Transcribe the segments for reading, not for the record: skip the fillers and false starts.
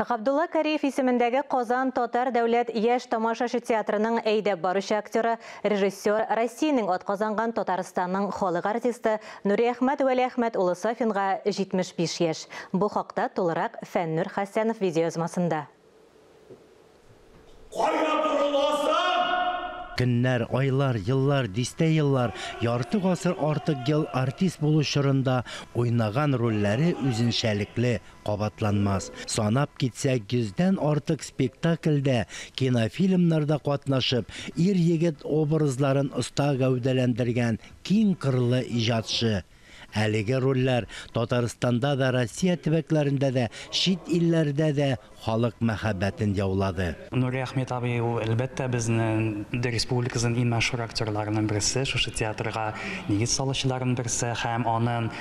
Габдулла Кариев исемендәге Казан Татар дәүләт яшь тамашачы театрының әйдәп баручы актеры, режиссер, Россиянең атказанган Татарстанның халык артисты Нуриәхмәт Вәли Әхмәт улы Сафинга 75 яшь. Бу хакта тулырак Фәннур Хәсәнов видеоязмасында. Günler, aylar, yıllar, diste yıllar, yartı asır artık yıl artist buluşurunda oynagan rolleri üzünşəlikli qabatlanmaz. Sanap gitsek yüzden artık spektaklde, kinofilmlerde qatnaşıp, yigit obrazların usta gövdelendirgen kin kırlı icatçı. Әлеге roller Татарстанда да, Россия төбәкләрендә дә, шит илләрдә дә халык мәхәббәтен яулады. Нуриәхмәт абый әлбәттә безнең республикабызның иң мәшһүр актерларының берсе, шушы театрга нигез салучыларның берсе һәм аның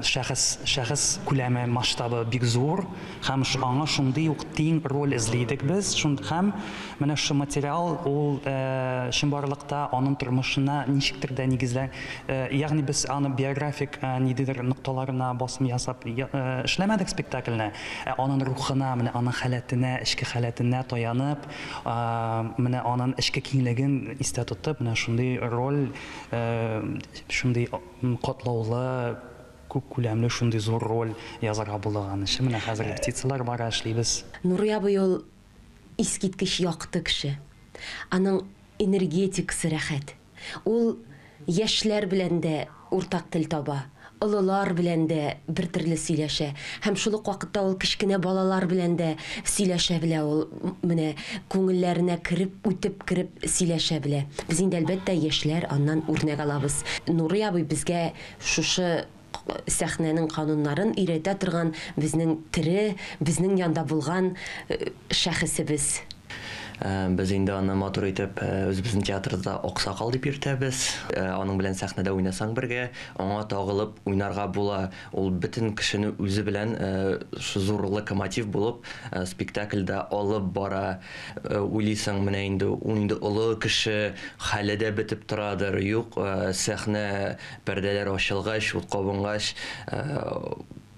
шәхес күләме масштабы бик зур һәм аңа шундый ук тиң роль эзлидек без. Һәм менә шу материал ул чынбарлыкта аның тормышына ничектер дә нигезләр, ягъни без аны биографик нидер нукталарына басым ясап эшләмәдек спектакльне. Аның рухына, менә аның халәтенә, эчке халәтенә таянып, менә аның эчке киңлеген истә тотып, менә шундый роль, шундый катлаулы, күп күләмле шундый зур роль язарга булган. Менә хәзер репетицияләр бара, эшлибез. Нурия абый ул искиткеч якты кеше. Аның энергетикасы рәхәт. Ул яшьләр белән дә уртак тел таба. Олылар белән дә бер төрле сөйләшә. Һәм шул ук вакытта ул кичкенә балалар белән дә сөйләшә белә. Ул менә күңелләренә үтеп кереп сөйләшә белә. Без инде әлбәттә яшьләр аннан үрнәк алабыз. Нурия абый безгә шушы сәхнәнең кануннарын өйрәтә торган, безнең тере, безнең янда булган шәхесебез. Biz инде аны матур итеп үзебезнең театрда Аксакал дип йөртәбез. Аның белән сәхнәдә уйнасаң бергә, аңа тагылып уйнарга була. Ул бөтен кешене үзе белән зур локомотив булып спектакльдә алып бара. Уйлыйсың, менә инде ул инде олы кеше, хәле дә бетеп торадыр. Юк, сәхнә пәрдәләр ачылгач, ут кабынгач,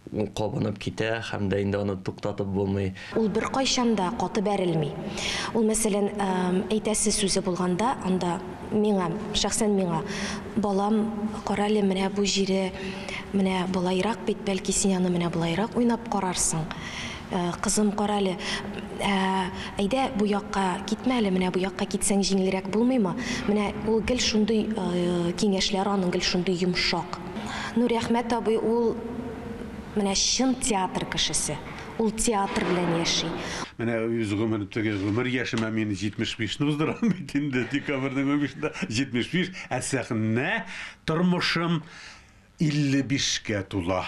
кабынып китә һәм дә инде аны туктатып булмый. Ул бер кайчан да каты бәрелми. Ул мәсәлән, әйтәсе сүзе булганда, анда миңа, шәхсән миңа, балам, карале, менә бу җире, менә булайрак бит, бәлки син аны менә булайрак уйнап карарсың. Кызым, карале, әйдә бу якка китмәле, менә бу якка китсәң җиңелрәк булмыймы? Менә ул гел шундый киңәшләр, аның гел шундый йомшак. Нуриәхмәт абый ул менә чын театр кешесе. Ул театр белән яши. Менә үз гомер яшемә мин 75-не уздырам бит инде, декабрьнең 15-ендә 75, ә сәхнә тормышым 55-кә тула.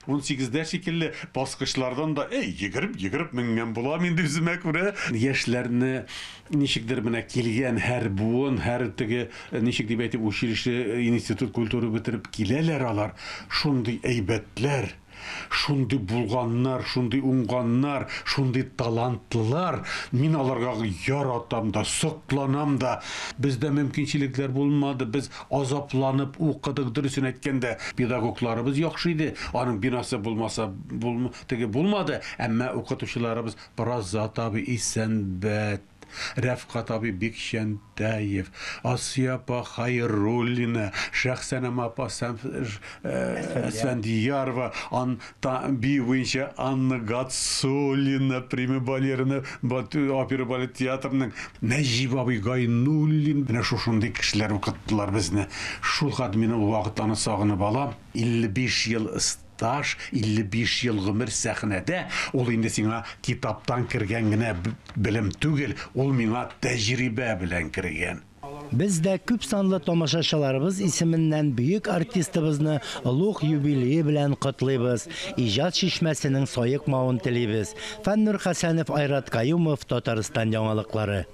18-дә шикелле баскычлардан да, йөгереп менгән булам инде үземә күрә. Яшьләрне ничектер менә килгән һәр буын, һәр теге ничек дип әйтеп, училище, институт культура бетереп киләләр алар. Шундый әйбәтләр, шундый булганнар, шундый уңганнар, шундый талантлылар. Мин аларга яратам да, сокланам да. Бездә мөмкинчелекләр булмады. Без азапланып укыдык, дөресен әйткәндә, педагогларыбыз яхшы иде. Аның бинасы булмаса, булмады. Әмма укытучыларыбыз Разат абый, Исәнбәт, Рәфкат абый, Бикшәнтәев, Асия апа Хайруллина, Шәхсәнәм апа Әсфәндиярова, бию буенча Анна Гацуллина, приме балерина, опера балет театрының Нәҗип абый Гайнуллин. Менә шушындый кешеләр укыттылар безне. Шул хәтле мин ул вакытларны сагынып алам. 55 ел 55 ел гомер сәхнәдә, ул инде сиңа китаптан кергән генә белем түгел, ул миңа тәҗрибә белән кергән. Biz de küp sanlı tomashachılarımız isiminden büyük artistimizni ulug' юбилейи белән котлыйбыз. İjat şişməsinin soyıkmağın tileybiz. Фәннур Хәсәнов, Айрат Каюмов, Татарстан яңалыклары.